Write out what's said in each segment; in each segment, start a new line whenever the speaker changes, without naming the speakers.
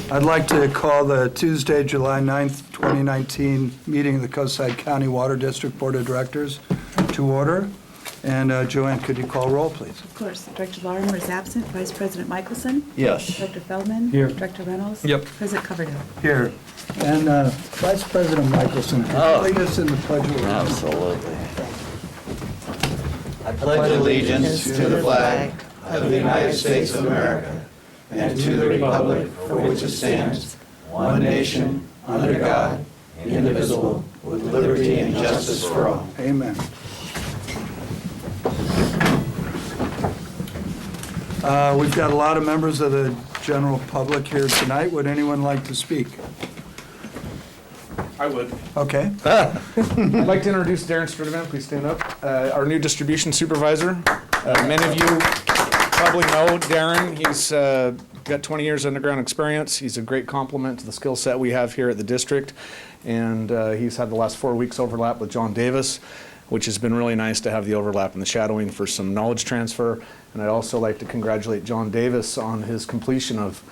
I'd like to call the Tuesday, July 9th, 2019 meeting of the Coastside County Water District Board of Directors to order. And Joanne, could you call roll, please?
Of course. Director Larimer is absent. Vice President Michelson?
Yes.
Director Feldman?
Here.
Director Reynolds?
Yep.
President Coverdale?
Here. And Vice President Michelson, could you lead us in the Pledge of Allegiance?
Absolutely. I pledge allegiance to the flag of the United States of America and to the republic for which it stands, one nation, under God, indivisible, with liberty and justice for all.
Amen. We've got a lot of members of the general public here tonight. Would anyone like to speak?
I would.
Okay.
I'd like to introduce Darren Sturdivant. Please stand up. Our new distribution supervisor. Many of you probably know Darren. He's got 20 years underground experience. He's a great complement to the skill set we have here at the district. And he's had the last 4 weeks overlap with John Davis, which has been really nice to have the overlap and the shadowing for some knowledge transfer. And I'd also like to congratulate John Davis on his completion of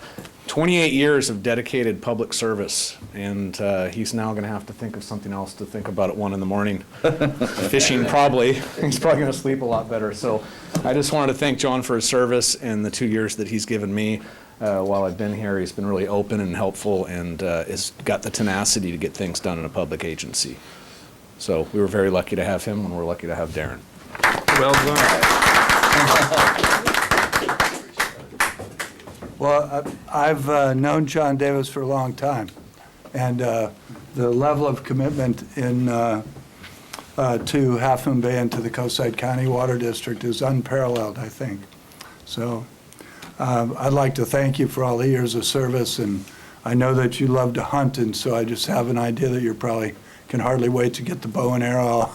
28 years of dedicated public service. And he's now going to have to think of something else to think about at 1 in the morning. Fishing, probably. He's probably going to sleep a lot better. So I just wanted to thank John for his service and the 2 years that he's given me while I've been here. He's been really open and helpful and has got the tenacity to get things done in a public agency. So we were very lucky to have him, and we're lucky to have Darren.
Well done.
Well, I've known John Davis for a long time, and the level of commitment to Half Moon Bay and to the Coastside County Water District is unparalleled, I think. So I'd like to thank you for all the years of service, and I know that you love to hunt, and so I just have an idea that you're probably can hardly wait to get the bow and arrow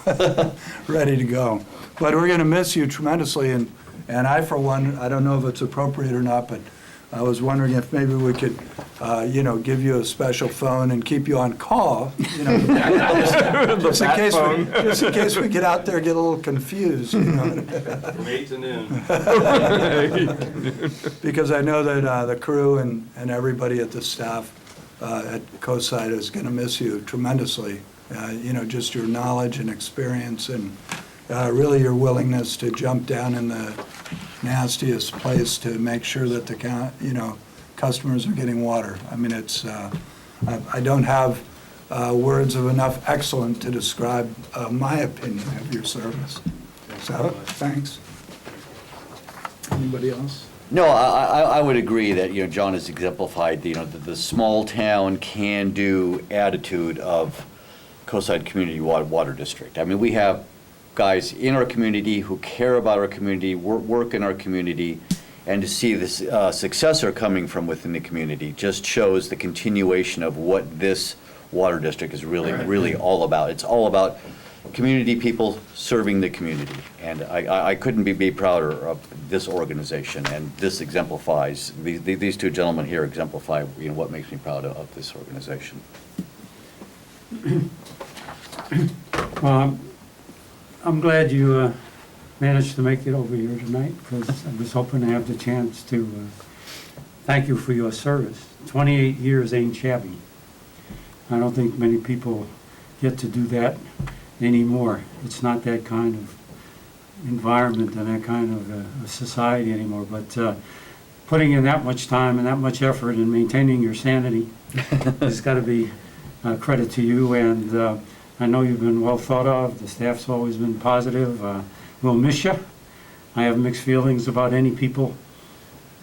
ready to go. But we're going to miss you tremendously, and I, for one, I don't know if it's appropriate or not, but I was wondering if maybe we could, give you a special phone and keep you on call, just in case we get out there and get a little confused,
From 8 to noon.
Because I know that the crew and everybody at the staff at Coastside is going to miss you tremendously. Just your knowledge and experience and really your willingness to jump down in the nastiest place to make sure that the customers are getting water. I mean, it's I don't have words of enough excellent to describe my opinion of your service. So thanks. Anybody else?
No, I would agree that, John has exemplified, the small town can-do attitude of Coastside Community Water District. I mean, we have guys in our community who care about our community, work in our community, and to see this successor coming from within the community just shows the continuation of what this water district is really all about. It's all about community people serving the community, and I couldn't be prouder of this organization, and this exemplifies, these two gentlemen here exemplify what makes me proud of this organization.
I'm glad you managed to make it over here tonight, because I was hoping to have the chance to thank you for your service. 28 years ain't shabby. I don't think many people get to do that anymore. It's not that kind of environment and that kind of society anymore, but putting in that much time and that much effort and maintaining your sanity has got to be credit to you, and I know you've been well thought of. The staff's always been positive. We'll miss you. I have mixed feelings about any people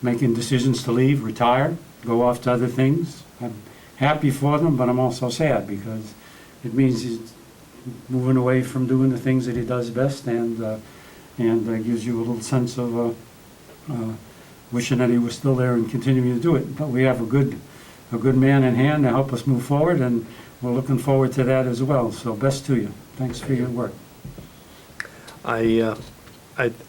making decisions to leave, retire, go off to other things. I'm happy for them, but I'm also sad because it means he's moving away from doing the things that he does best, and gives you a little sense of wishing that he was still there and continuing to do it. But we have a good man in hand to help us move forward, and we're looking forward to that as well. So best to you. Thanks for your work.
I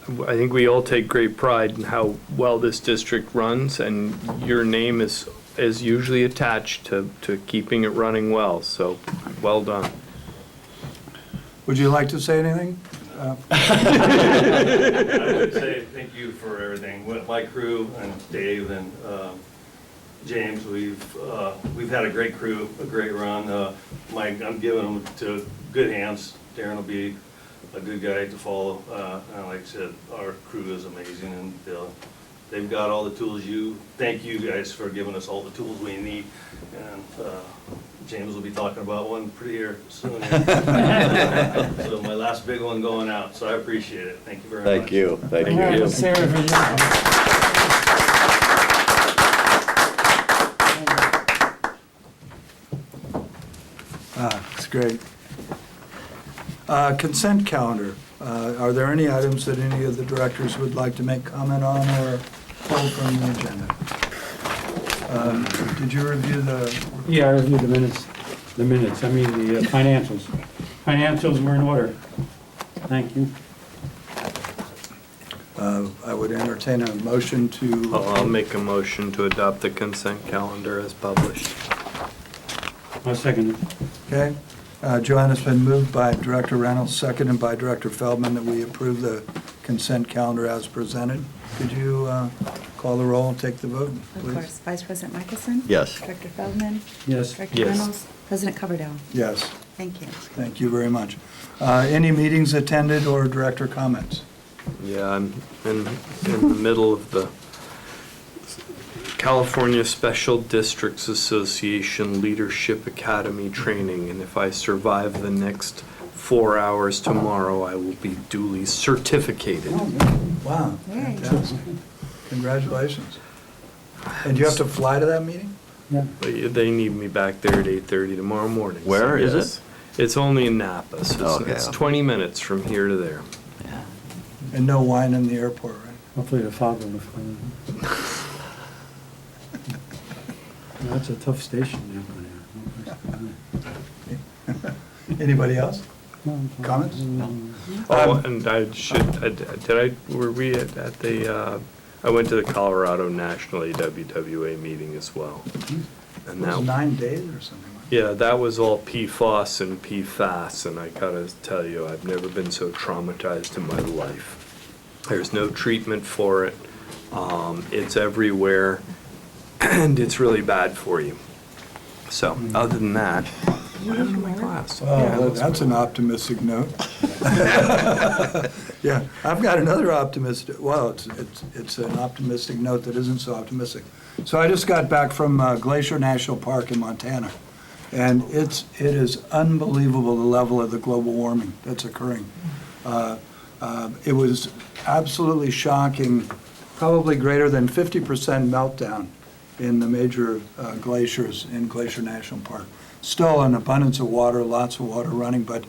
think we all take great pride in how well this district runs, and your name is usually attached to keeping it running well. So well done.
Would you like to say anything?
I would say thank you for everything. My crew and Dave and James. We've had a great crew, a great run. I'm giving them to good hands. Darren will be a good guy to follow. And like I said, our crew is amazing, and they've got all the tools. Thank you guys for giving us all the tools we need. And James will be talking about one pretty here soon. So my last big one going out, so I appreciate it. Thank you very much.
Thank you. Thank
All right,
you.
Sarah, for you.
It's great. Consent calendar. Are there any items that any of the directors would like to make comment on or pull from the agenda? Did you review the,
Yeah, I reviewed the minutes, the financials. Financials were in order. Thank you.
I would entertain a motion to.
I'll make a motion to adopt the consent calendar as published.
I'll second it.
Okay. Joanne, has been moved by Director Reynolds, seconded by Director Feldman, that we approve the consent calendar as presented. Could you call the roll and take the vote,
Of
please?
course, Vice President Michelson?
Yes.
Director Feldman?
Yes.
Director
Yes.
Reynolds? President Coverdell?
Yes,
Thank you.
thank you very much. Any meetings attended or director comments?
Yeah, I'm in the middle of the California Special Districts Association Leadership Academy training, and if I survive the next 4 hours tomorrow, I will be duly certificated.
Wow,
Yay.
fantastic. Congratulations. And do you have to fly to that meeting?
Yeah.
They need me back there at 8:30 tomorrow morning.
Where is it?
yes. It's only in Napa, so
Okay.
it's 20 minutes from here to there.
And no wine in the airport, right?
Hopefully the fog will find. That's a tough station down
Anybody else?
there.
Comments?
Oh, and were we at the, I went to the Colorado National AWWA meeting as well. And
It was
that,
9 days or something like that.
yeah, that was all PFOS and PFAS, and I gotta tell you, I've never been so traumatized in my life. There's no treatment for it. It's everywhere, and it's really bad for you. So, other than that, what happened to my class? Yeah, it
Oh,
looks
that's an optimistic note. Yeah, I've got another optimistic, well, it's an optimistic note that isn't so optimistic. So I just got back from Glacier National Park in Montana, and it is unbelievable the level of the global warming that's occurring. It was absolutely shocking, probably greater than 50% meltdown in the major glaciers in Glacier National Park. Still an abundance of water, lots of water running, but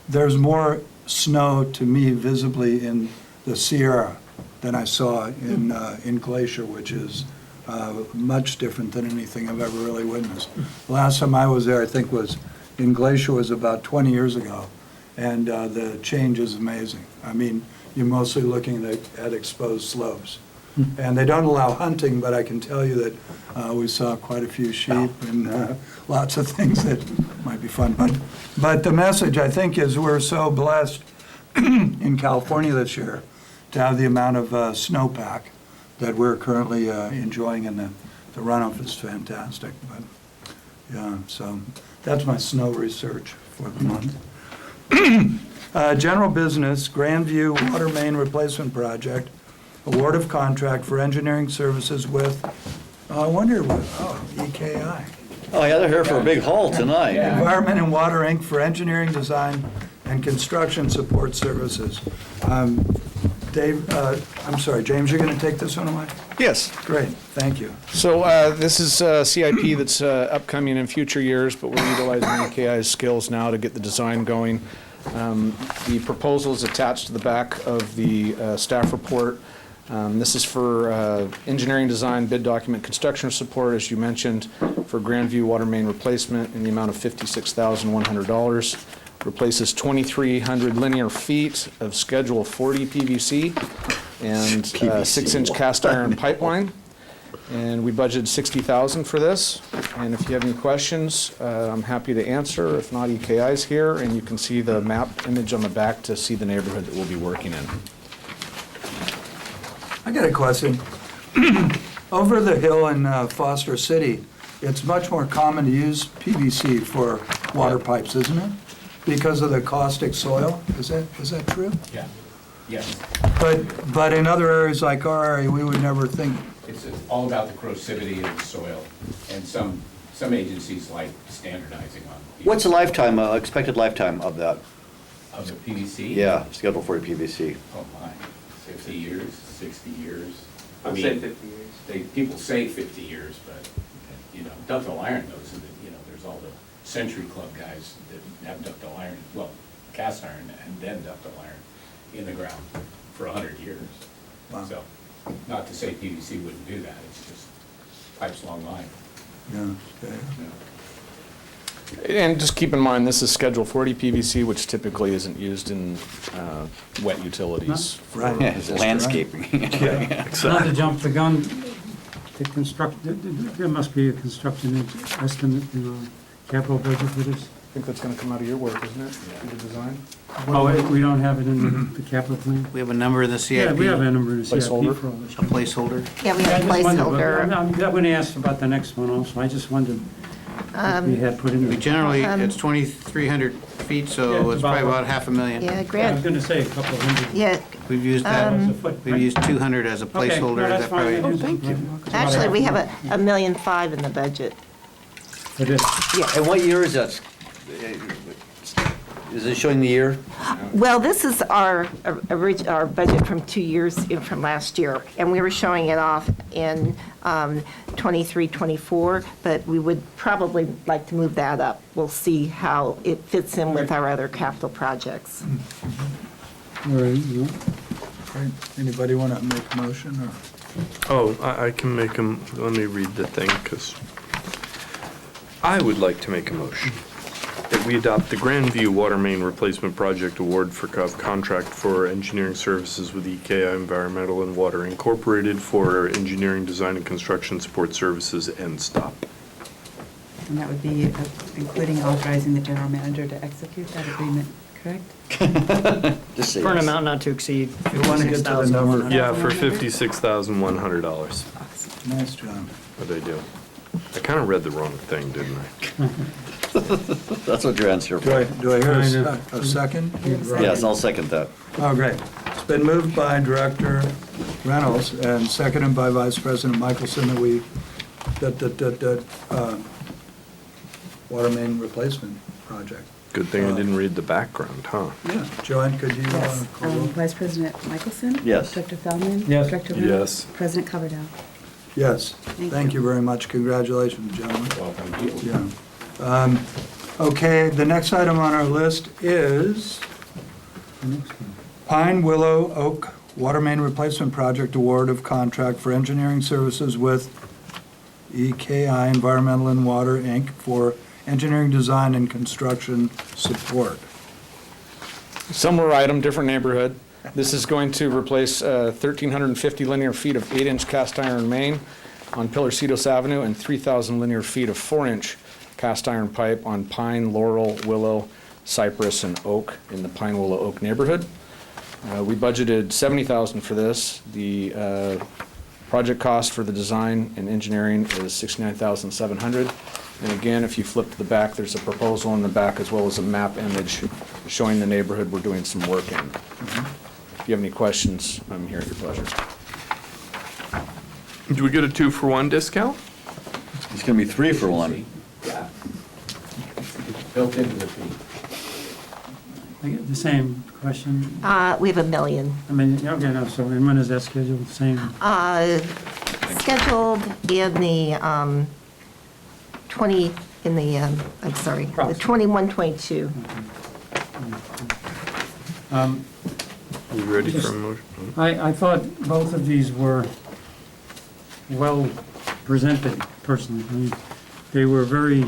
there's more snow to me visibly in the Sierra than I saw in Glacier, which is much different than anything I've ever really witnessed. The last time I was there, I think in Glacier was about 20 years ago, and the change is amazing. I mean, you're mostly looking at exposed slopes. And they don't allow hunting, but I can tell you that we saw quite a few sheep and lots of things that might be fun. But the message, I think, is we're so blessed in California this year to have the amount of snowpack that we're currently enjoying, and the runoff is fantastic. But yeah, so that's my snow research for the month. General business, Grandview Water Main Replacement Project. Award of contract for engineering services with, I wonder, EKI.
Oh, yeah, they're here for a big haul tonight.
Environment and Water, Inc. for engineering, design, and construction support services. Dave, I'm sorry, James, you're going to take this one away?
Yes.
Great, thank you.
So this is CIP that's upcoming in future years, but we're utilizing EKI's skills now to get the design going. The proposal is attached to the back of the staff report. This is for engineering design, bid document, construction support, as you mentioned, for Grandview water main replacement in the amount of $56,100. Replaces 2,300 linear feet of Schedule 40 PVC and
PVC,
6-inch cast iron pipeline. And we budgeted $60,000 for this. And if you have any questions, I'm happy to answer. If not, EKI's here, and you can see the map image on the back to see the neighborhood that we'll be working in.
I got a question. Over the hill in Foster City, it's much more common to use PVC for water pipes, isn't it? Because of the caustic soil, is that true?
Yeah, yes.
But in other areas like our area, we would never think,
It's all about the corrosivity of the soil, and some agencies like standardizing on.
What's the lifetime, expected lifetime of that?
Of the PVC?
Yeah, Schedule 40 PVC.
Oh my, 50 years, 60 years. I
I'd
mean,
say 50 years.
People say 50 years, but, you know, ductile iron knows that, you know, there's all the Century Club guys that have ductile iron, well, cast iron and then ductile iron in the ground for 100 years.
Wow.
So, not to say PVC wouldn't do that, it's just pipes long life.
yeah, okay.
you know.
And just keep in mind, this is Schedule 40 PVC, which typically isn't used in wet utilities.
Right.
Yeah, it's landscaping.
Not to jump the gun, to construct, there must be a construction estimate in our capital budget for this.
I think that's gonna come out of your work, isn't it? The design?
Oh, we don't have it in the capital plan?
We have a number in the
Yeah,
CIP,
we have a
a
number in the CIP
Placeholder?
for all this.
placeholder.
Yeah, we have a
I just wondered, but
placeholder.
I'm going to ask about the next one also. I just wondered if we had put in
We
there.
generally, it's 2,300 feet,
Yeah,
so
it's
it's probably
about-
about 500,000.
Yeah,
I was
Grant,
going to say a couple of hundred.
yeah,
We've used
Dollars a
that,
foot,
we've
right?
used 200 as a
Okay,
placeholder.
no, that's
That
fine.
probably-
Thank you.
actually, we have $1.5 million in the budget.
For this.
And what year is that? Is it showing the year?
Well, this is our budget from 2 years, from last year, and we were showing it off in 23, 24, but we would probably like to move that up. We'll see how it fits in with our other capital projects.
All right, yeah.
Great. Anybody want to make a motion, or?
Oh, I can make them, let me read the thing, because I would like to make a motion that we adopt the Grandview Water Main Replacement Project Award for contract for engineering services with EKI Environmental and Water Incorporated for engineering, design, and construction support services, and stop.
And that would be including authorizing the general manager to execute that agreement, correct?
Just say
For an
yes.
amount not to exceed
You want to get to the number.
$56,100.
Yeah, for $56,100.
Awesome.
Nice, John.
What'd I do? I kind of read the wrong thing, didn't I?
That's what your answer
Do I
for.
hear
Kind
a second?
Yes, I'll second that.
Oh, great. It's been moved by Director Reynolds and seconded by Vice President Michelson that we, water main replacement project.
Good thing I didn't read the background, huh?
Yeah, Joanne, could you
Yes.
call roll?
Vice President Michelson?
Yes.
Director Feldman?
Yes.
Director Reynolds?
Yes.
President Coverdell?
Yes,
Thank
thank
you.
you very much. Congratulations, gentlemen.
Welcome, people.
Yeah. Okay, the next item on our list is Pine Willow Oak Water Main Replacement Project Award of Contract for Engineering Services with EKI Environmental and Water, Inc. for engineering, design, and construction support.
Similar item, different neighborhood. This is going to replace 1,350 linear feet of 8-inch cast iron main on Pillarcitos Avenue and 3,000 linear feet of 4-inch cast iron pipe on Pine, Laurel, Willow, Cypress, and Oak in the Pine Willow Oak neighborhood. We budgeted $70,000 for this. The project cost for the design and engineering is $69,700. And again, if you flip to the back, there's a proposal in the back as well as a map image showing the neighborhood we're doing some work in. If you have any questions, I'm here at your pleasure.
Do we get a 2-for-1 discount?
It's gonna be 3 for 1.
Yeah. Built into the fee.
I get the same question.
We have $1 million.
I mean, okay, no, so, and when is that scheduled? Same?
Scheduled in the 20, in the, I'm sorry, the
Process.
21, 22.
Are you ready for a motion?
I thought both of these were well presented, personally. I mean, they were very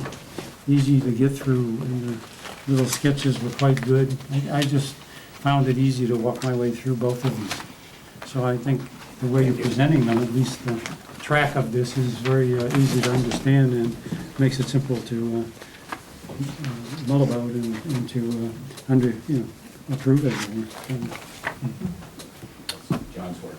easy to get through, and the little sketches were quite good. I just found it easy to walk my way through both of these. So I think the way you're presenting them, at least the track of this, is very easy to understand and makes it simple to mull about and to approve it.
John's work.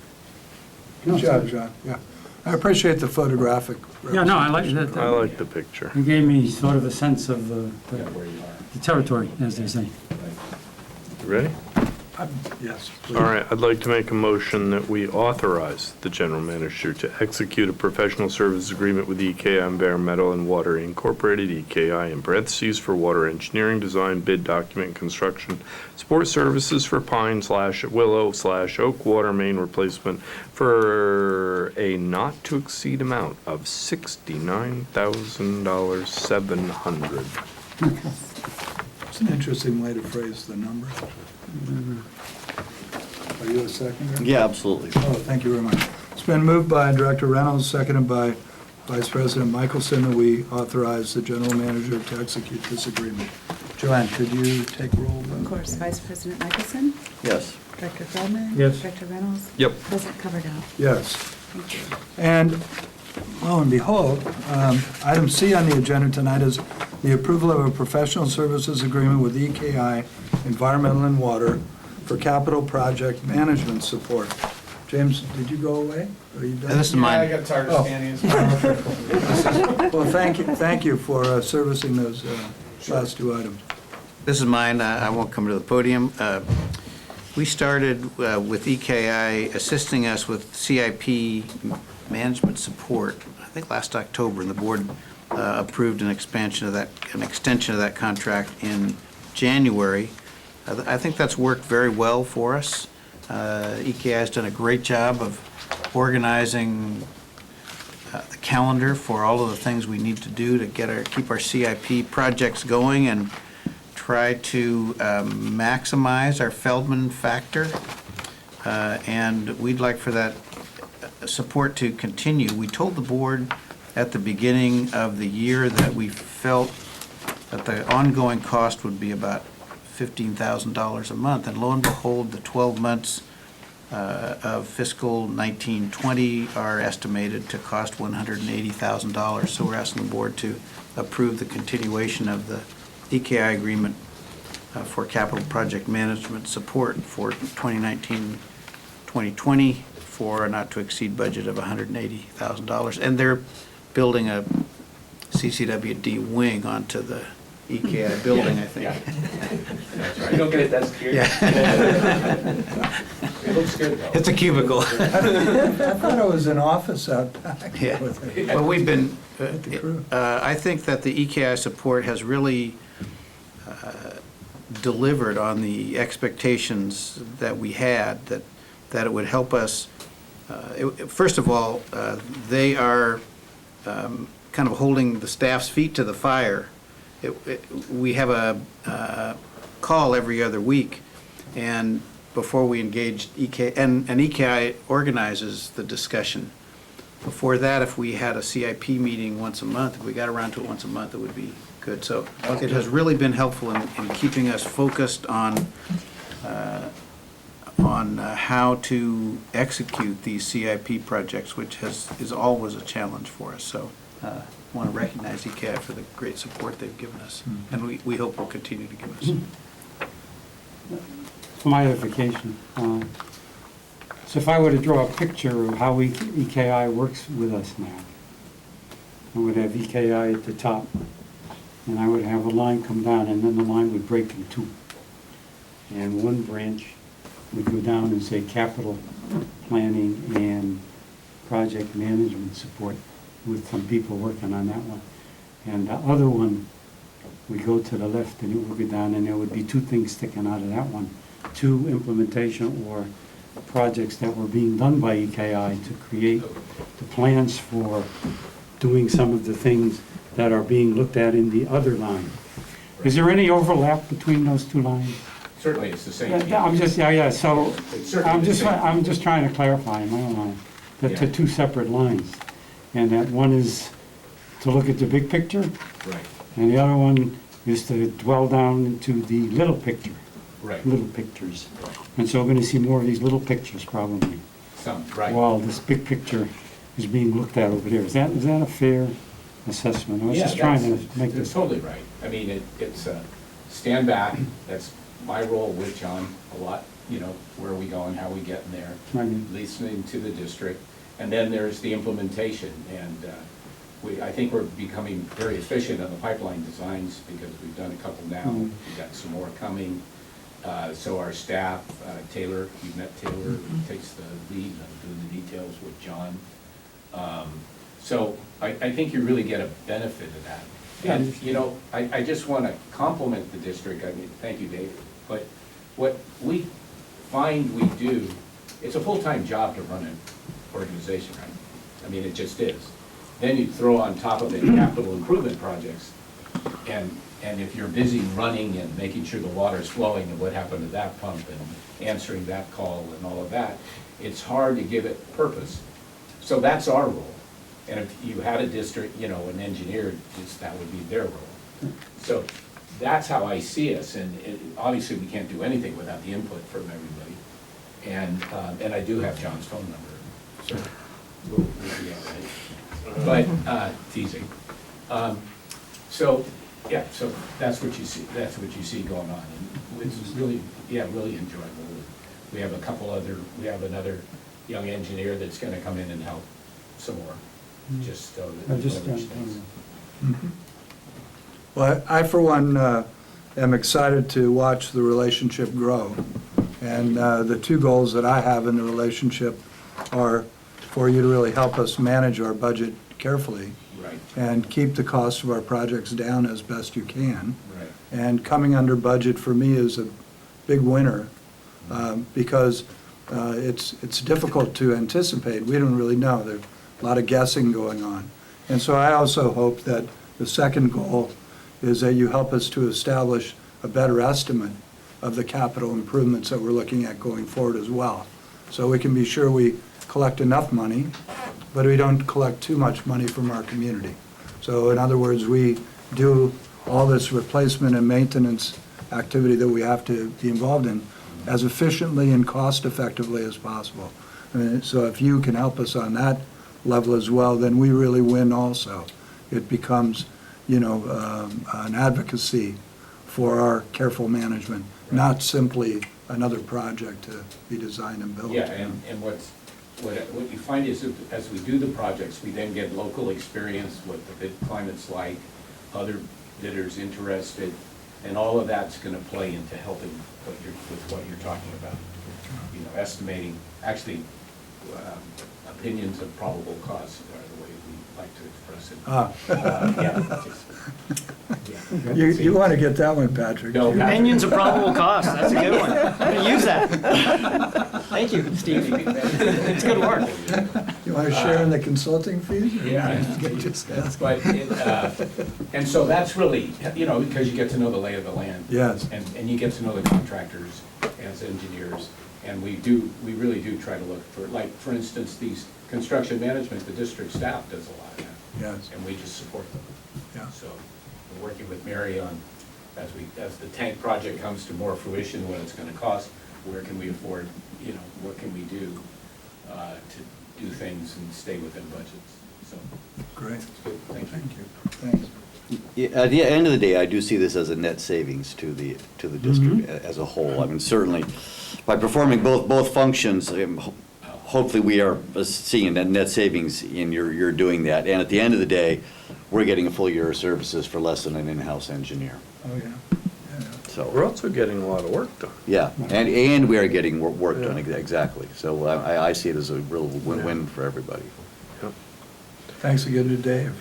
Good job, John, yeah. I appreciate the photographic.
Yeah, no, I like that.
I like the picture.
It gave me sort of a sense of
Yeah, where you are.
the territory, as they say.
You ready?
Yes. please.
All right, I'd like to make a motion that we authorize the general manager to execute a professional service agreement with EKI Environmental and Water Incorporated, EKI in parentheses, for water engineering, design, bid document, construction, support services for pine/willow/oak water main replacement for a not-to-exceed amount of $69,700.
It's an interesting way to phrase the number. Are you a seconder?
Yeah, absolutely.
Oh, thank you very much. It's been moved by Director Reynolds, seconded by Vice President Michelson, that we authorize the general manager to execute this agreement. Joanne, could you take roll?
Of course, Vice President Michelson,
Yes.
Director Feldman.
Yes.
Director Reynolds.
Yep.
President Coverdell.
Yes.
Thank you.
And lo and behold, item C on the agenda tonight is the approval of a professional services agreement with EKI Environmental and Water for capital project management support. James, did you go away? Are you done?
This is
Yeah, I
mine.
got tired
Oh.
of standing.
Well, thank you for servicing those last two items.
This is mine. I won't come to the podium. We started with EKI assisting us with CIP management support, I think last October, and the board approved an extension of that contract in January. I think that's worked very well for us. EKI has done a great job of organizing the calendar for all of the things we need to do to keep our CIP projects going and try to maximize our Feldman factor. And we'd like for that support to continue. We told the board at the beginning of the year that we felt that the ongoing cost would be about $15,000 a month, and lo and behold, the 12 months of fiscal 1920 are estimated to cost $180,000. So we're asking the board to approve the continuation of the EKI agreement for capital project management support for 2019-2020 for a not-to-exceed budget of $180,000. And they're building a CCWD wing onto the EKI building, I think.
That's right. You don't get it that scared.
Yeah.
It looks good, though.
It's a cubicle.
I thought it was an office out back.
Yeah.
with it.
Well, we've been,
With the crew.
I think that the EKI support has really delivered on the expectations that we had, that it would help us. First of all, they are kind of holding the staff's feet to the fire. We have a call every other week, and before we engage EKI, and EKI organizes the discussion. Before that, if we had a CIP meeting once a month, if we got around to it once a month, it would be good. So it has really been helpful in keeping us focused on how to execute these CIP projects, which is always a challenge for us. So I want to recognize EKI for the great support they've given us, and we hope will continue to give us.
For my edification, so if I were to draw a picture of how EKI works with us now, I would have EKI at the top, and I would have a line come down, and then the line would break in two. And one branch would go down and say capital planning and project management support, with some people working on that one. And the other one would go to the left, and it would go down, and there would be two things sticking out of that one. Two implementation or projects that were being done by EKI to create the plans for doing some of the things that are being looked at in the other line. Is there any overlap between those two lines?
Certainly, it's the same.
Yeah, I'm just, so,
It's certainly the same.
I'm just trying to clarify in my own mind, that the
Yeah.
two separate lines, and that one is to look at the big picture,
Right,
and the other one is to dwell down into the little picture,
right.
little pictures. And so we're gonna see more of these little pictures probably,
Some, right.
while this big picture is being looked at over there. Is that a fair assessment? I was
Yeah,
just trying
that's-
to make
That's
this.
totally right. I mean, it's stand back, that's my role with John a lot, where are we going, how are we getting there,
Right.
listening to the district, And then there's the implementation, and I think we're becoming very efficient on the pipeline designs because we've done a couple now. We've got some more coming. So our staff, Taylor, you've met Taylor, takes the lead on doing the details with John. So I think you really get a benefit of that. And, you know, I just want to compliment the district. I mean, thank you, Dave. But what we find we do, it's a full-time job to run an organization, right? I mean, it just is. Then you throw on top of it capital improvement projects. And if you're busy running and making sure the water's flowing and what happened to that pump and answering that call and all of that, it's hard to give it purpose. So that's our role. And if you had a district, you know, an engineer, that would be their role. So that's how I see us. And obviously, we can't do anything without the input from everybody. And I do have John's phone number, so we'll be all right. But teasing. So yeah, so that's what you see. That's what you see going on. And it's really, yeah, really enjoyable. We have a couple other. We have another young engineer that's going to come in and help some more. Just so that leverage things.
Well, I for one am excited to watch the relationship grow. And the two goals that I have in the relationship are for you to really help us manage our budget carefully.
Right.
And keep the cost of our projects down as best you can.
Right.
And coming under budget for me is a big winner because it's difficult to anticipate. We don't really know. There's a lot of guessing going on. And so I also hope that the second goal is that you help us to establish a better estimate of the capital improvements that we're looking at going forward as well. So we can be sure we collect enough money, but we don't collect too much money from our community. So in other words, we do all this replacement and maintenance activity that we have to be involved in as efficiently and cost effectively as possible. I mean, so if you can help us on that level as well, then we really win also. It becomes, you know, an advocacy for our careful management, not simply another project to be designed and built.
Yeah, and what you find is that as we do the projects, we then get local experience, what the bid climate's like, other bidders interested, and all of that's going to play into helping with what you're talking about. You know, estimating, actually, opinions of probable costs are the way we like to express it.
You want to get that one, Patrick.
No, Patrick.
Opinions of probable cost, that's a good one. I'm gonna use that. Thank you, Steve. It's good work.
You want to share in the consulting fees?
Yeah. But, and so that's really, you know, because you get to know the lay of the land.
Yes.
And you get to know the contractors as engineers. And we really do try to look for, like, for instance, these construction management, the district staff does a lot of that.
Yes.
And we just support them.
Yeah.
So we're working with Mary on, as the tank project comes to more fruition, what it's gonna cost, where can we afford, you know, what can we do to do things and stay within budgets, so.
Great.
It's good, thank you.
Thank you. Thanks.
Yeah, at the end of the day, I do see this as a net savings to the district as a whole. I mean, certainly, by performing both functions, hopefully we are seeing that net savings in you're doing that. And at the end of the day, we're getting a full year of services for less than an in-house engineer.
Oh, yeah.
We're
So,
also getting a lot of work done.
yeah, and we are getting work done, exactly. So I see it as a real win-win for everybody.
Yep.
Thanks again to Dave.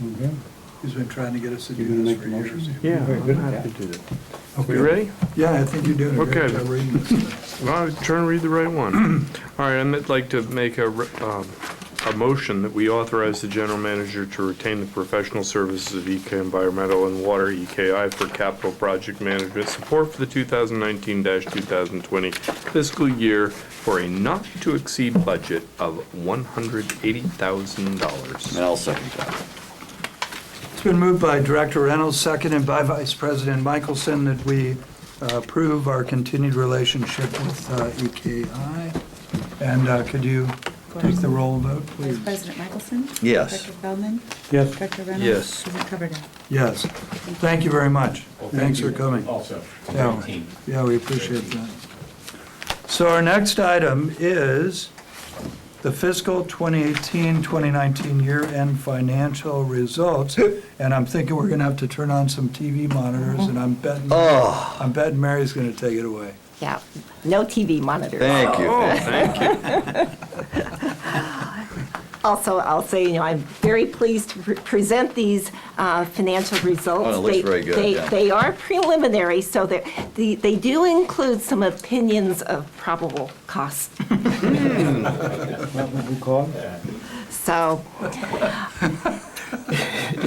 Okay.
He's been trying to get us to
You
do
gonna
this
make
for
the
years.
motion?
Yeah,
Very good
I'm
at
happy
that.
to do that.
Okay.
We ready?
Yeah, I think you're doing a great
Okay.
job reading this.
Well, I was trying to read the right one. All right, I'd like to make a motion that we authorize the general manager to retain the professional services of EK Environmental and Water EKI for capital project management support for the 2019-2020 fiscal year for a not-to-exceed budget of $180,000.
And I'll second that.
It's been moved by Director Reynolds, seconded by Vice President Michelson, that we approve our continued relationship with EKI. And could you take the roll vote,
Vice
please?
President Michelson?
Yes.
Director Feldman?
Yes.
Director Reynolds?
Yes.
President Coverdale?
Yes. Thank you very much.
Well,
Thanks
thank
for
you
coming.
Also,
Yeah.
great team.
Yeah, we appreciate that. So our next item is the fiscal 2018-2019 year-end financial results. And I'm thinking we're going to have to turn on some TV monitors, and I'm betting Mary's going to take it away.
Yeah, no TV monitors.
Thank you.
Oh, thank you.
Also, I'll say, I'm very pleased to present these financial results.
Oh, it looks very good, yeah.
They are preliminary, so they do include some opinions of probable costs.
What would we call it?
So,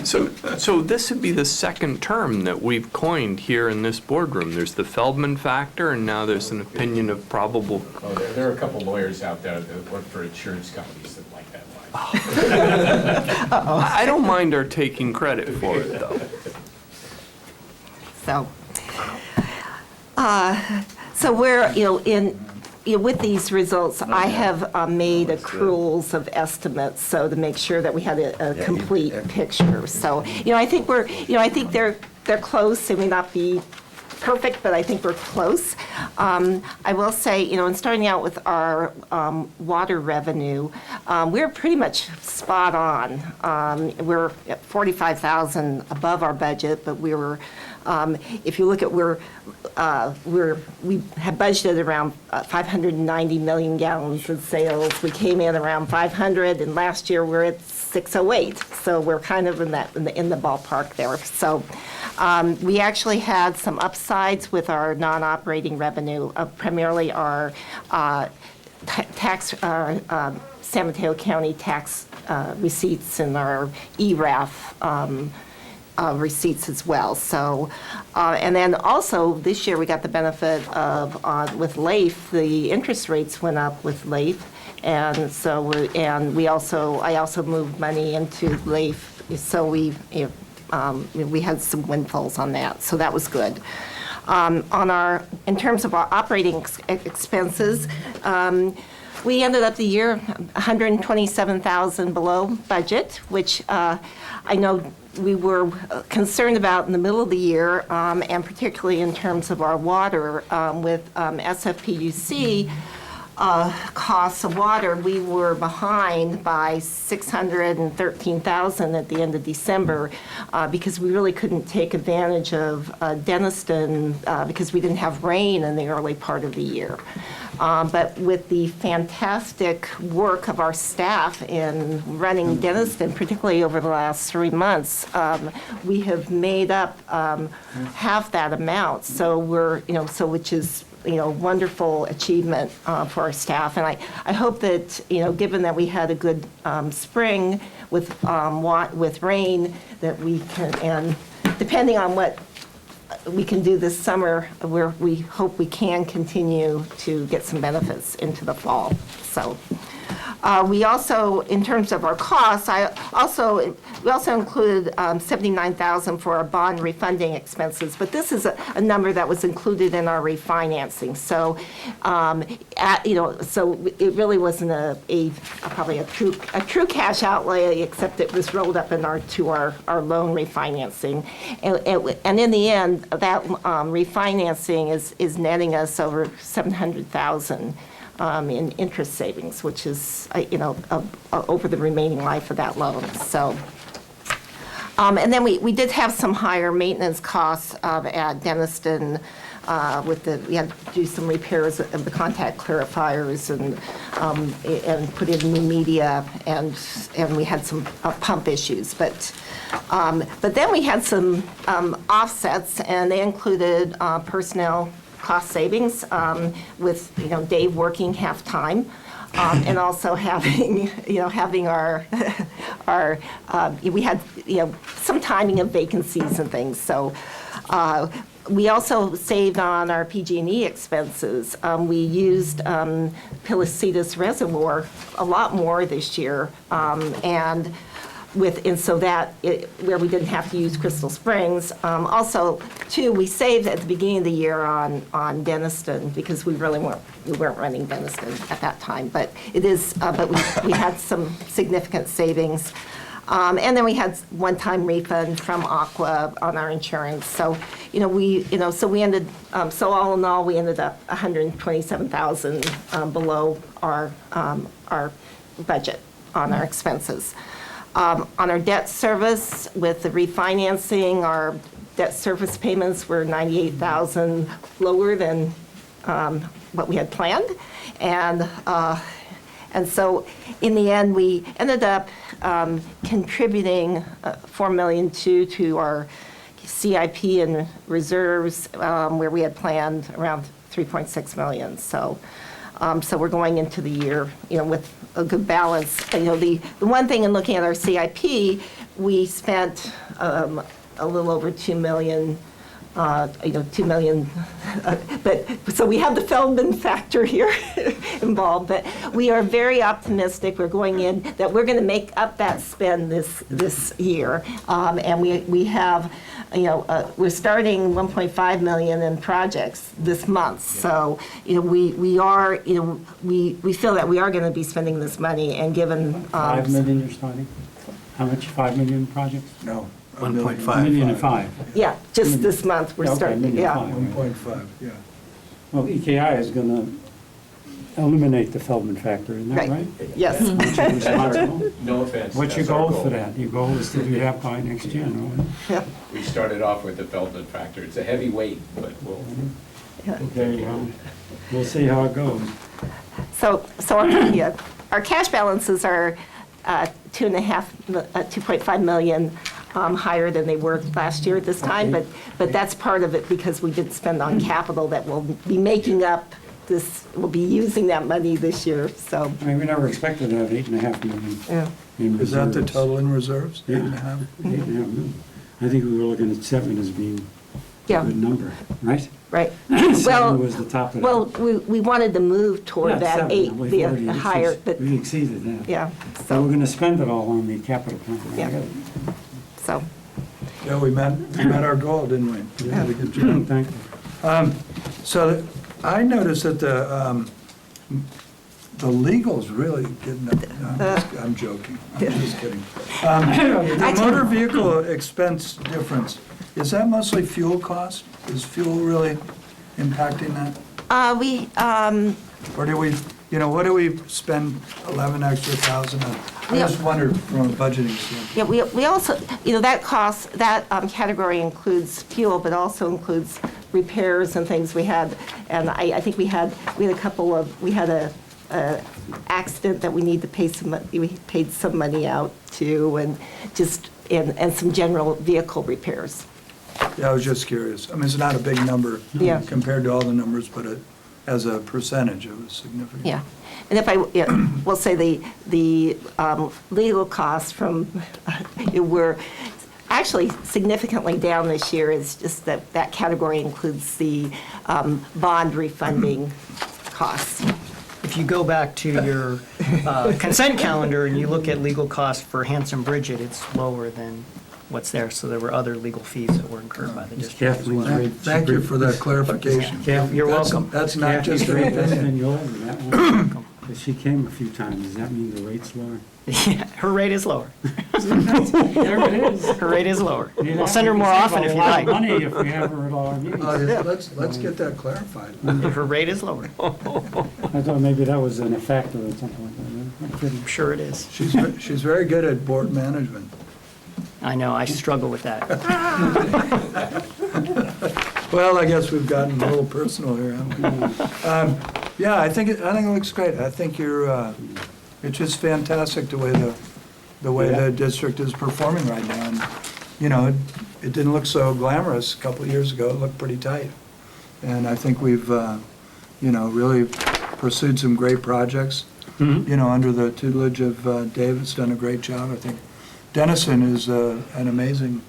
So this would be the second term that we've coined here in this boardroom. There's the Feldman factor, and now there's an opinion of probable.
Oh, there are a couple lawyers out there that work for insurance companies that like that line.
I don't mind our taking credit for it, though.
so we're, with these results, I have made accruals of estimates, so to make sure that we had a complete picture. So, I think I think they're close. They may not be perfect, but I think we're close. I will say, in starting out with our water revenue, we're pretty much spot on. We're at 45,000 above our budget, but we were, if you look at we have budgeted around 590 million gallons of sales. We came in around 500, and last year we're at 608. So we're kind of in the ballpark there. So we actually had some upsides with our non-operating revenue, primarily our San Mateo County tax receipts and our ERAF receipts as well. So, and then also this year we got the benefit of, with LAIF, the interest rates went up with LAIF. And so, I also moved money into LAIF, so we had some windfalls on that, so that was good. In terms of our operating expenses, we ended up the year 127,000 below budget, which I know we were concerned about in the middle of the year, and particularly in terms of our water with SFPUC. Costs of water, we were behind by 613,000 at the end of December because we really couldn't take advantage of Denniston because we didn't have rain in the early part of the year. But with the fantastic work of our staff in running Denniston, particularly over the last 3 months, we have made up half that amount. So we're, which is wonderful achievement for our staff. And I hope that, given that we had a good spring with rain, that we can, and depending on what we can do this summer, we hope we can continue to get some benefits into the fall. So we also, in terms of our costs, we also included 79,000 for our bond refunding expenses, but this is a number that was included in our refinancing. So, so it really wasn't probably a true cash outlay, except it was rolled up in our loan refinancing, and in the end, that refinancing is netting us over 700,000. In interest savings, which is, over the remaining life of that loan. So, and then we did have some higher maintenance costs at Denniston. We had to do some repairs of the contact clarifiers and put in new media, and we had some pump issues. But then we had some offsets, and they included personnel cost savings with Dave working half-time and also having our we had some timing of vacancies and things. So we also saved on our PG&E expenses. We used Pilicetus Reservoir a lot more this year, where we didn't have to use Crystal Springs. Also, too, we saved at the beginning of the year on Denniston because we weren't running Denniston at that time. But we had some significant savings. And then we had one-time refund from Aqua on our insurance. So, so we ended, so all in all, we ended up 127,000 below our budget on our expenses. On our debt service, with the refinancing, our debt service payments were 98,000 lower than what we had planned. And so in the end, we ended up contributing $4 million to our CIP and reserves, where we had planned around $3.6 million. So we're going into the year, with a good balance. The one thing in looking at our CIP, we spent a little over $2 million. 2 million, but, so we have the Feldman factor here involved, but we are very optimistic, we're going in, that we're gonna make up that spend this year. And we have, we're starting 1.5 million in projects this month. So, we are, we feel that we are gonna be spending this money, and given.
5 million you're starting? How much, 5 million projects?
No.
1.5.
Million and 5.
Yeah, just this month, we're
Okay,
starting,
million
yeah.
five.
1.5, yeah.
Well, EKI is going to eliminate the Feldman factor, isn't that right?
Yes.
Aren't you responsible?
No offense.
What's your
that's our
goal for that? Your goal is to do that by next year, no?
Yeah.
We started off with the Feldman factor. It's a heavy weight, but we'll.
Okay, well, we'll see how it goes.
So our cash balances are 2.5 million higher than they were last year at this time, but that's part of it because we did spend on capital that will be making up this, we'll be using that money this year, so.
I mean, we never expected to have 8.5 million
Yeah.
in reserves.
Is that the total in reserves?
Yeah.
8.5?
8.5 million. I think we were looking at 7 as being a
Yeah,
good number, right?
right.
7
Well,
was the top of that.
well, we wanted to move toward
Yeah,
that
7.
8,
We've
the
already
higher,
exceeded-
but,
We exceeded that.
yeah,
So we're
so,
going to spend it all on the capital plan. I
Yeah.
get it.
so,
Yeah, we met our goal, didn't we? We did a good job.
Thank you.
So I noticed that the legal's really getting up. No, I'm joking. I'm just kidding. The motor vehicle expense difference, is that mostly fuel cost? Is fuel really impacting that? Or do we, what do we spend 11 extra thousand on? I just wondered from a budgeting standpoint.
yeah, we also, that cost, that category includes fuel, but also includes repairs and things we had. And I think we had a couple of, we had a accident that we need to pay we paid some money out to, and and some general vehicle repairs.
Yeah, I was just curious. I mean, it's not a big number
Yeah.
compared to all the numbers, but as a percentage, it was significant.
Yeah, and if I will say the legal costs were actually significantly down this year. It's just that category includes the bond refunding costs.
If you go back to your consent calendar and you look at legal costs for Hanson Bridget, it's lower than what's there. So there were other legal fees that were incurred by the district as
Kathleen's
well.
rate.
Thank you for that clarification.
You're welcome.
That's not just an
Kathleen's rate has
opinion.
been over that one. But she came a few times. Does that mean the rate's lower?
Yeah, her rate is lower.
There it is.
Her rate is lower. We'll send her more often if you like.
Money if we have her at all our meetings.
Let's get that clarified.
Her rate is lower.
I thought maybe that was a factor or something like that. I'm kidding.
I'm sure it is.
She's very good at board management.
I know, I struggle with that.
Well, I guess we've gotten a little personal here, haven't we? Yeah, I think it looks great. I think it's just fantastic the way the district is performing right now. And, it didn't look so glamorous a couple of years ago. It looked pretty tight. And I think we've, really pursued some great projects. Under the tutelage of Dave, it's done a great job. I think Dennison is an amazing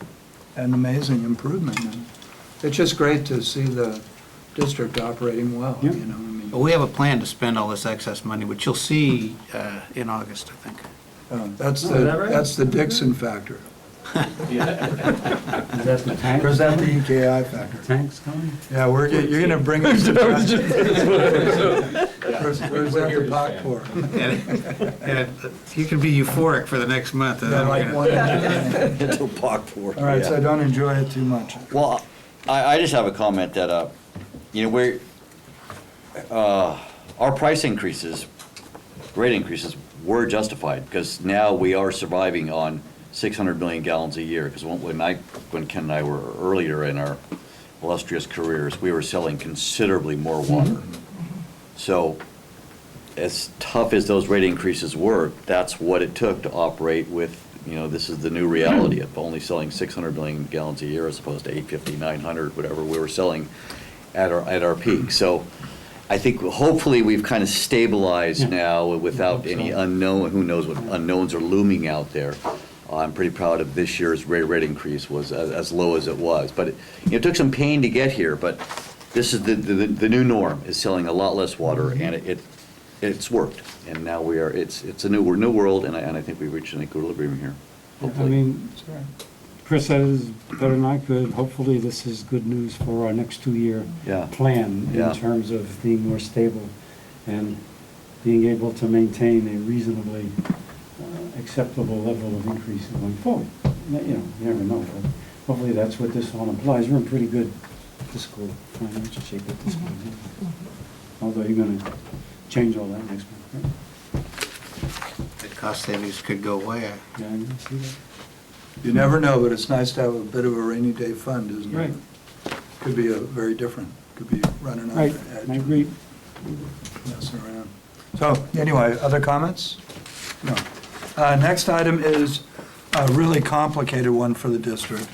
improvement. And it's just great to see the district operating well,
Yeah.
Well, we have a plan to spend all this excess money, which you'll see in August, I think.
That's
is that right?
that's the Dixon factor.
Is that the tank?
Or is that the EKI factor?
Tanks coming?
Yeah, you're gonna bring us to that. Where's that the pot pour?
And you can be euphoric for the next month.
Yeah, like one.
It's a pock pour.
All right, so don't enjoy it too much.
Well, I just have a comment that, our price increases, rate increases were justified, because now we are surviving on 600 million gallons a year. Because when Ken and I were earlier in our illustrious careers, we were selling considerably more water. So as tough as those rate increases were, that's what it took to operate with, this is the new reality of only selling 600 million gallons a year as opposed to 850, 900, whatever we were selling at our peak. So I think hopefully we've kind of stabilized now without any unknown, who knows what unknowns are looming out there. I'm pretty proud of this year's rate increase was as low as it was. But it took some pain to get here, but this is the new norm, is selling a lot less water, and it's worked. And now it's a new world, and I think we've reached an equilibrium here,
I
hopefully.
mean, Chris said it better than I could. Hopefully, this is good news for our next 2-year
Yeah.
plan
Yeah.
in terms of being more stable and being able to maintain a reasonably acceptable level of increase going forward. You never know, but hopefully that's what this all implies. We're in pretty good fiscal financial shape at this point. Although you're going to change all that next month, right?
The cost savings could go away.
Yeah, I see that.
You never know, but it's nice to have a bit of a rainy day fund, isn't it?
Right.
Could be very different, could be running on
Right,
the edge.
I agree.
Messing around. So, anyway, other comments? No. Next item is a really complicated one for the district.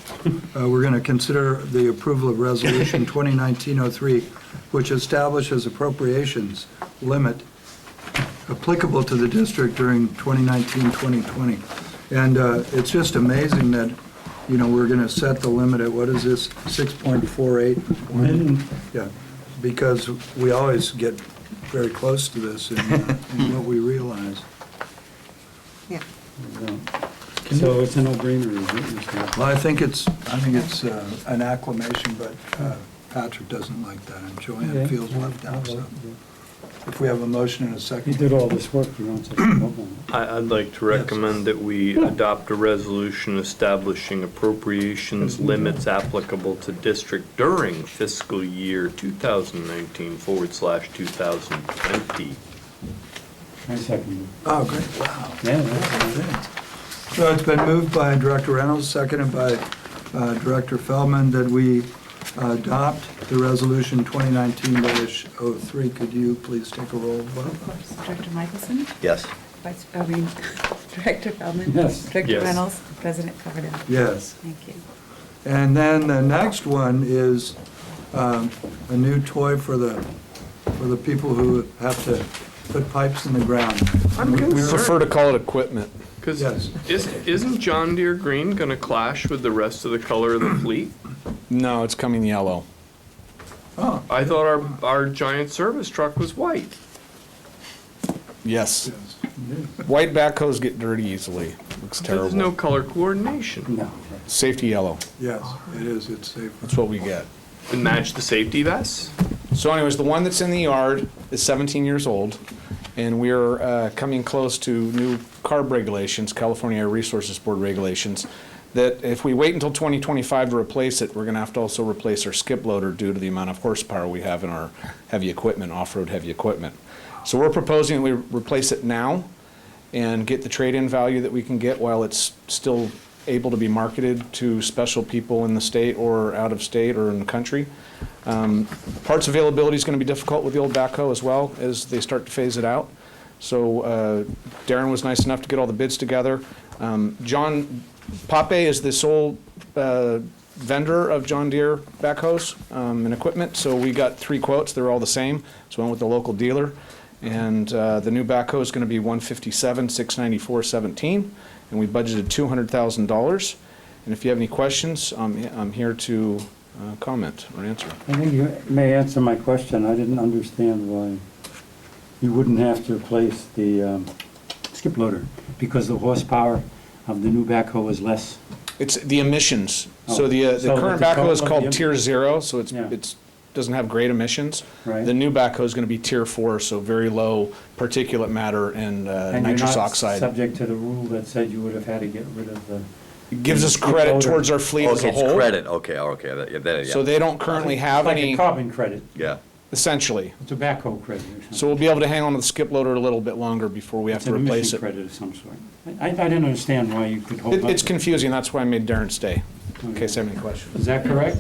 We're going to consider the approval of Resolution 2019-03, which establishes appropriations limit applicable to the district during 2019-2020. And it's just amazing that, we're going to set the limit at, what is this, 6.48? Yeah, because we always get very close to this in what we realize.
Yeah.
So it's a no-brainer, isn't it, Mr.
Well, I think it's an acclamation, but Patrick doesn't like that, and Joanne feels left out, so if we have a motion and a
He
second.
did all this work, he wants us to vote on it.
I'd like to recommend that we adopt a resolution establishing appropriations limits applicable to district during fiscal year 2019/2020.
I second it.
Oh, great, wow.
Yeah, that's it.
So it's been moved by Director Reynolds, seconded by Director Feldman, that we adopt the resolution 2019-03. Could you please take a roll vote?
Of course. Director Michelson?
Yes.
Director Feldman?
Yes.
Director
Yes.
Reynolds? President Coverdale?
Yes.
Thank you.
And then the next one is a new toy for the people who have to put pipes in the ground.
I'm
We
concerned.
prefer to call it equipment.
Because
Yes.
isn't John Deere green going to clash with the rest of the color of the fleet?
No, it's coming yellow.
Oh,
I thought our giant service truck was white.
Yes.
yes.
White backhoes get dirty easily. Looks
But there's no
terrible.
color coordination.
No.
Safety yellow.
Yes, it is, it's safe.
That's what we get.
And match the safety vests?
So anyways, the one that's in the yard is 17 years old, and we're coming close to new CARB regulations, California Air Resources Board regulations, that if we wait until 2025 to replace it, we're going to have to also replace our skip loader due to the amount of horsepower we have in our heavy equipment, off-road heavy equipment. So we're proposing we replace it now and get the trade-in value that we can get while it's still able to be marketed to special people in the state or out of state or in the country. Parts availability is going to be difficult with the old backhoe as well as they start to phase it out. So Darren was nice enough to get all the bids together. John Pape is the sole vendor of John Deere backhoes and equipment, so we got 3 quotes. They're all the same, so went with the local dealer. And the new backhoe is going to be $157, $694.17, and we budgeted $200,000. And if you have any questions, I'm here to comment or answer.
I think you may answer my question. I didn't understand why you wouldn't have to replace the skip loader, because the horsepower of the new backhoe is less.
It's the emissions. So
Oh,
the
so
current
the
backhoe is
total of
called
the-
Tier 0, so
Yeah.
it's doesn't have great emissions.
Right.
The new backhoe is going to be Tier 4, so very low particulate matter and
And
nitrous
you're not
oxide.
subject to the rule that said you would have had to get rid of the.
It gives us
skip
credit
loader.
towards our fleet as
Okay,
a
it's
whole.
credit, okay, yeah.
So they don't currently have
Like
any.
a carbon credit.
Yeah.
essentially.
It's a backhoe credit or something.
So we'll be able to hang on to the skip loader a little bit longer before we have
It's
to
an
replace
emission
it.
credit of some sort. I didn't understand why you could hold up.
It's confusing, that's why I made Darren stay, in case you have any questions.
Is that correct?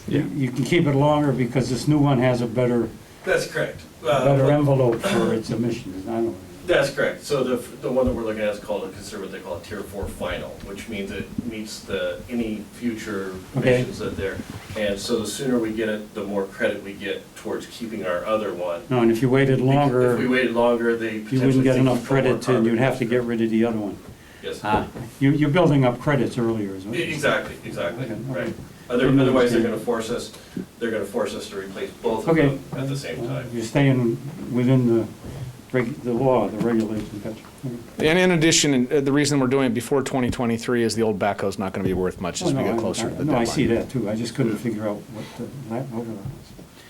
Yeah.
You can keep it longer because this new one has a better
That's correct.
envelope for its emissions. I don't know.
That's correct. So the one that we're looking at is considered what they call a Tier 4 final, which means it meets any future
Okay.
emissions that there. And so the sooner we get it, the more credit we get towards keeping our other one.
No, and if you waited
If we
longer,
waited longer, they
you
potentially
wouldn't get
think
enough
we'd put more
credit and you'd have to
carbon.
get rid of the other one.
Yes.
You're building up credits earlier, is what you're saying.
Exactly,
Okay, okay.
right.
Didn't
Otherwise, they're
understand.
gonna force us to replace both of
Okay.
them at the same time.
You're staying within the law, the regulations. Gotcha. Okay.
And in addition, the reason we're doing it before 2023 is the old backhoe's not going to be worth much as we get closer to the deadline.
No, I see that too. I just couldn't figure out what the overlap was.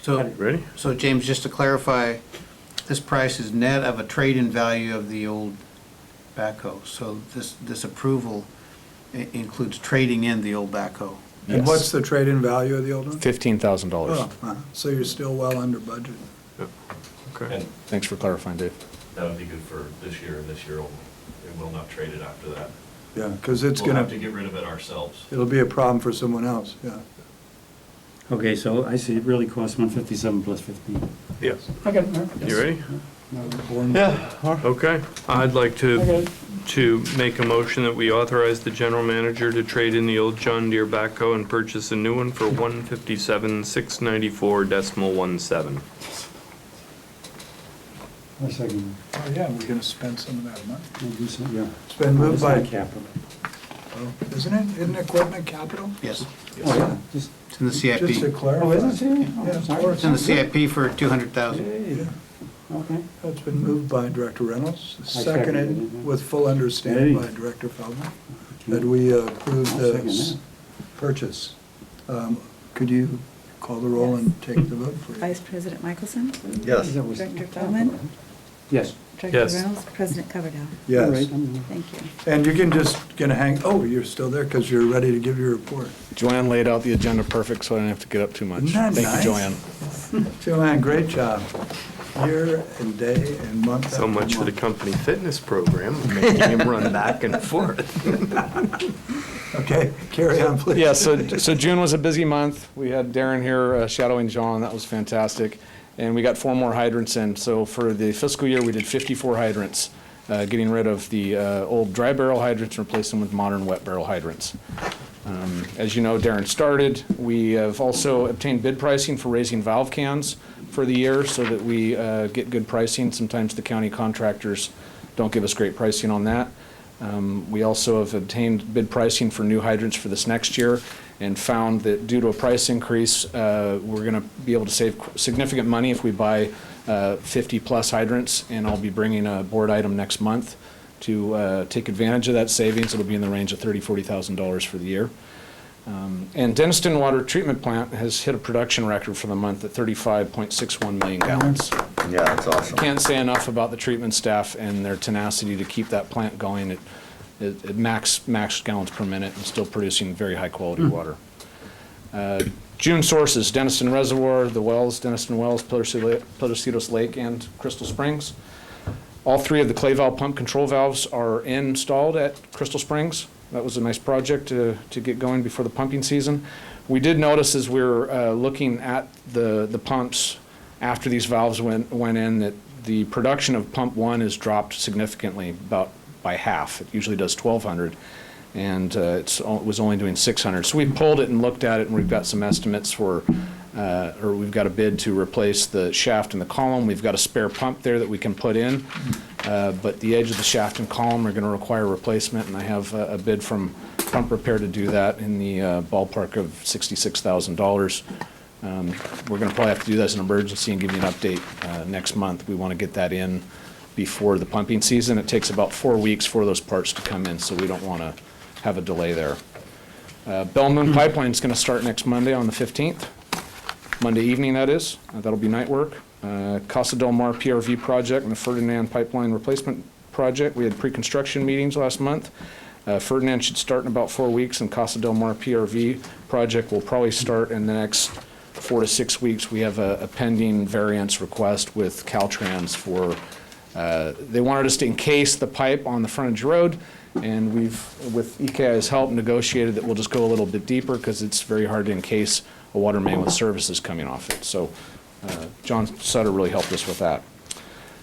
So,
Ready?
so James, just to clarify, this price is net of a trade-in value of the old backhoe. So this approval includes trading in the old backhoe.
And
Yes.
what's the trade-in value of the old one?
$15,000.
So you're still well under budget.
Okay.
And
Thanks for clarifying, Dave.
that would be good for this year and this year only. We will not trade it after that.
Yeah, because it's
We'll have to
gonna,
get rid of it ourselves.
it'll be a problem for someone else, yeah.
Okay, so I see it really costs 157 plus 15.
Yeah.
Okay.
You ready?
Yeah.
Okay. I'd like to make a motion that we authorize the general manager to trade in the old John Deere backhoe and purchase a new one for $157,694.17.
A second.
Oh, yeah, we're gonna spend some of that money.
We'll do some, yeah.
It's been moved
It's
by,
not capital.
isn't it? Isn't equipment capital?
Yes,
Oh, yeah, just,
it's in the
Just to
CIP.
clarify.
oh, is it serious? Oh,
Yeah, of
sorry.
course.
It's in the CIP for 200,000.
Hey, okay.
It's been moved by Director Reynolds,
seconded
seconded
it.
with full understanding by
Hey.
Director Feldman, that we approve
I'll second
this
that.
purchase. Could you call the roll and take the vote, please?
Vice President Michelson?
Yes.
That was-
Director Feldman?
Yes.
Director
Yes.
Reynolds? President Coverdell?
Yes.
All right, I'm-
Thank you.
And you can gonna hang, oh, you're still there because you're ready to give your report.
Joanne laid out the agenda perfect, so I didn't have to get up too much.
Isn't that
Thank
nice?
you, Joanne.
Joanne, great job. Year and day and month
So
after
much for the
month.
company fitness program, making him run back and forth.
Okay, carry on, please.
Yeah, so June was a busy month. We had Darren here shadowing John, that was fantastic. And we got 4 more hydrants in. So for the fiscal year, we did 54 hydrants, getting rid of the old dry barrel hydrants and replacing them with modern wet barrel hydrants. As you know, Darren started. We have also obtained bid pricing for raising valve cans for the year so that we get good pricing. Sometimes the county contractors don't give us great pricing on that. We also have obtained bid pricing for new hydrants for this next year and found that due to a price increase, we're going to be able to save significant money if we buy 50-plus hydrants, and I'll be bringing a board item next month to take advantage of that savings. It'll be in the range of $30,000, $40,000 for the year. And Denniston Water Treatment Plant has hit a production record for the month at 35.61 million gallons.
Yeah, that's awesome.
Can't say enough about the treatment staff and their tenacity to keep that plant going at max gallons per minute and still producing very high-quality water. June sources, Denniston Reservoir, the wells, Denniston Wells, Potositos Lake, and Crystal Springs. All 3 of the clay valve pump control valves are installed at Crystal Springs. That was a nice project to get going before the pumping season. We did notice as we were looking at the pumps after these valves went in that the production of pump 1 has dropped significantly, about by half. It usually does 1,200, and it was only doing 600. So we pulled it and looked at it, and we've got some estimates for, or we've got a bid to replace the shaft and the column. We've got a spare pump there that we can put in, but the edge of the shaft and column are going to require replacement, and I have a bid from Pump Repair to do that in the ballpark of $66,000. We're going to probably have to do that as an emergency and give you an update next month. We want to get that in before the pumping season. It takes about 4 weeks for those parts to come in, so we don't want to have a delay there. Bell Moon Pipeline is going to start next Monday on the 15th. Monday evening, that is. That'll be night work. Casa del Mar PRV project and the Ferdinand Pipeline Replacement Project. We had pre-construction meetings last month. Ferdinand should start in about 4 weeks, and Casa del Mar PRV project will probably start in the next 4 to 6 weeks, we have a pending variance request with Caltrans for, they wanted us to encase the pipe on the frontage road, and we've, with EKI's help, negotiated that we'll just go a little bit deeper because it's very hard to encase a water main with services coming off it. So John Sutter really helped us with that.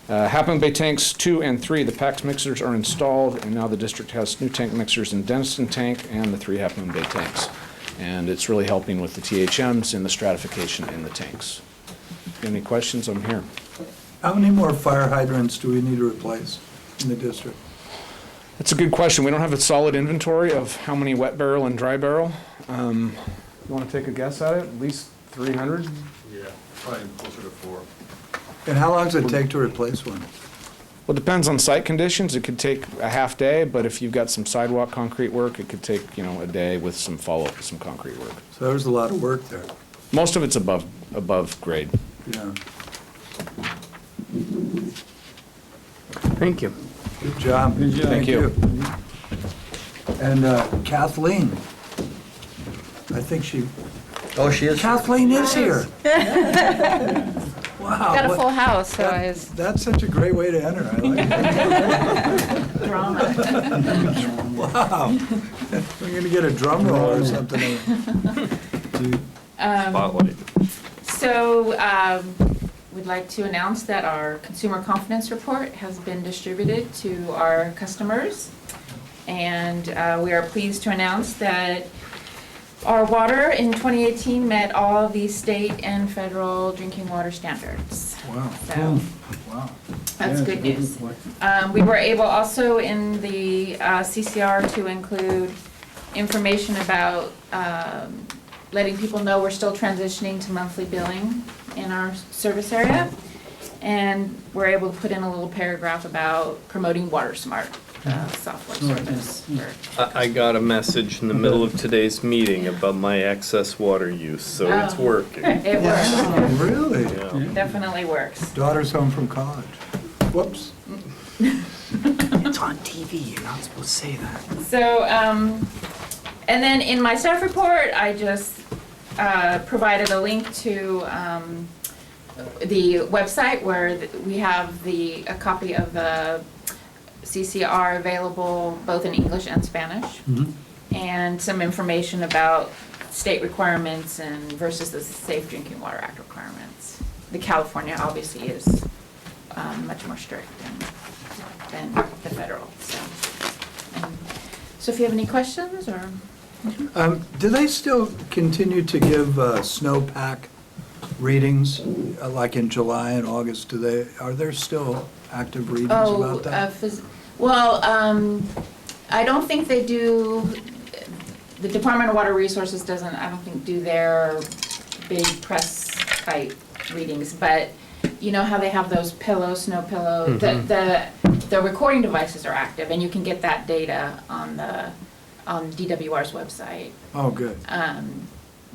Half Moon Bay tanks 2 and 3, the PAX mixers are installed, and now the district has new tank mixers in Denniston tank and the 3 Half Moon Bay tanks. And it's really helping with the THMs and the stratification in the tanks. If you have any questions, I'm here.
How many more fire hydrants do we need to replace in the district?
That's a good question. We don't have a solid inventory of how many wet barrel and dry barrel. You want to take a guess at it? At least 300?
Yeah, probably closer to 4.
And how long does it take to replace one?
Well, it depends on site conditions. It could take a half day, but if you've got some sidewalk concrete work, it could take, a day with some follow-up with some concrete work.
So there's a lot of work there.
Most of it's above grade.
Yeah.
Thank you.
Good job.
Good job.
Thank you.
And Kathleen, I think she,
Oh, she is?
Kathleen is here. Wow.
Got a
what-
full house, so I was
That's such a great way to enter. I like it.
drama.
Wow. We're going to get a drum roll or something.
Spotlight.
So, we'd like to announce that our consumer confidence report has been distributed to our customers. And we are pleased to announce that our water in 2018 met all of the state and federal drinking water standards.
Wow.
So,
Wow.
that's
Yeah,
good
it's a
news.
report.
We were able also in the CCR to include information about letting people know we're still transitioning to monthly billing in our service area. And we're able to put in a little paragraph about promoting WaterSmart software service.
I got a message in the middle of today's meeting about my excess water use, so it's
Oh.
working.
It works,
Oh, really?
Yeah.
definitely works.
Daughter's home from college. Whoops.
It's on TV, you're not supposed to say that.
So, and then in my staff report, I just provided a link to the website where we have a copy of the CCR available both in English and Spanish, and some information about state requirements and versus the Safe Drinking Water Act requirements. The California obviously is much more strict than the federal. So if you have any questions or.
Do they still continue to give snowpack readings, like in July and August? Are there still active readings about that?
Well, I don't think they do, the Department of Water Resources doesn't, I don't think, do their big press type readings, but you know how they have those snow pillow, the recording devices are active, and you can get that data on DWR's website.
Oh, good.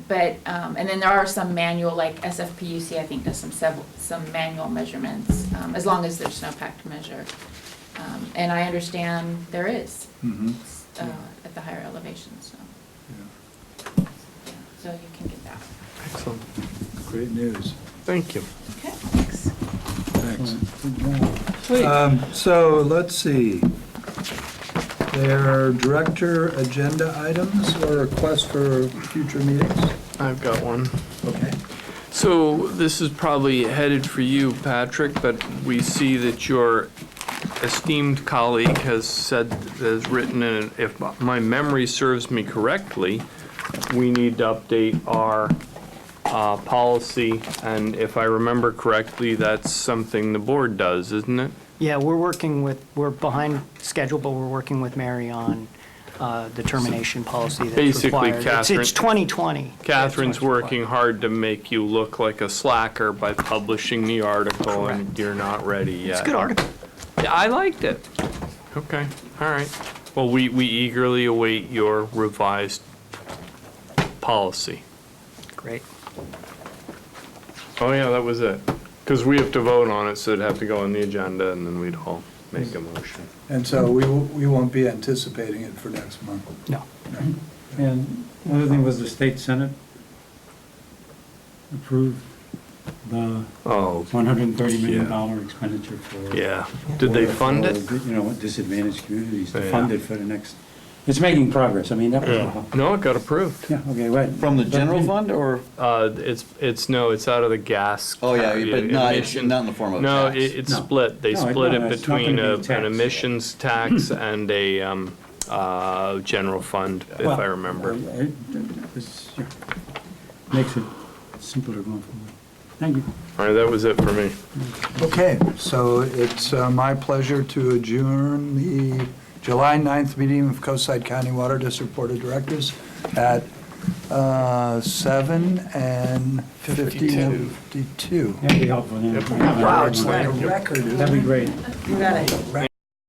But, and then there are some manual, like SFPUC, I think, does some manual measurements, as long as there's snowpack to measure. And I understand there is, at the higher elevations, so.
Yeah.
So you can get that.
Excellent.
Great news.
Thank you.
Okay, thanks.
Thanks.
Sweet.
So let's see. There are director agenda items or requests for future meetings?
I've got one.
Okay.
So this is probably headed for you, Patrick, but we see that your esteemed colleague has written in it, if my memory serves me correctly, we need to update our policy, and if I remember correctly, that's something the board does, isn't it?
Yeah, we're behind schedule, but we're working with Mary on the termination policy that's
Basically,
required.
Catherine-
It's 2020.
Catherine's
That's what's
working
required.
hard to make you look like a slacker by publishing the article, and
Correct.
you're not ready yet.
It's a good article.
Yeah, I liked it. Okay, all right. Well, we eagerly await your revised policy.
Great.
Oh, yeah, that was it. Because we have to vote on it, so it'd have to go on the agenda, and then we'd all make a motion.
And so we won't be anticipating it for next month.
No.
And the other thing was the state senate approved the
Oh,
$130 million expenditure for.
yeah. Did they fund it?
for, you know, disadvantaged communities, to
Yeah.
fund it for the next, it's making progress. I mean, that was,
No, it got approved.
yeah, okay, right.
From the general fund or?
It's out of the gas.
Oh, yeah, but not, it's
emission-
not in the form of
No,
tax.
it's
No.
split. They
No,
split
no,
it
it's not
between
gonna be tax.
an emissions tax and a general fund, if
Well,
I remember.
Yeah. Makes it simpler going forward. Thank you.
All right, that was it for me.
Okay, so it's my pleasure to adjourn the July 9th meeting of Coastside County Water District Board of Directors at 7:52.
That'd be helpful. Yeah.
Wow, it's like a record, isn't it?
That'd be great.
You got it.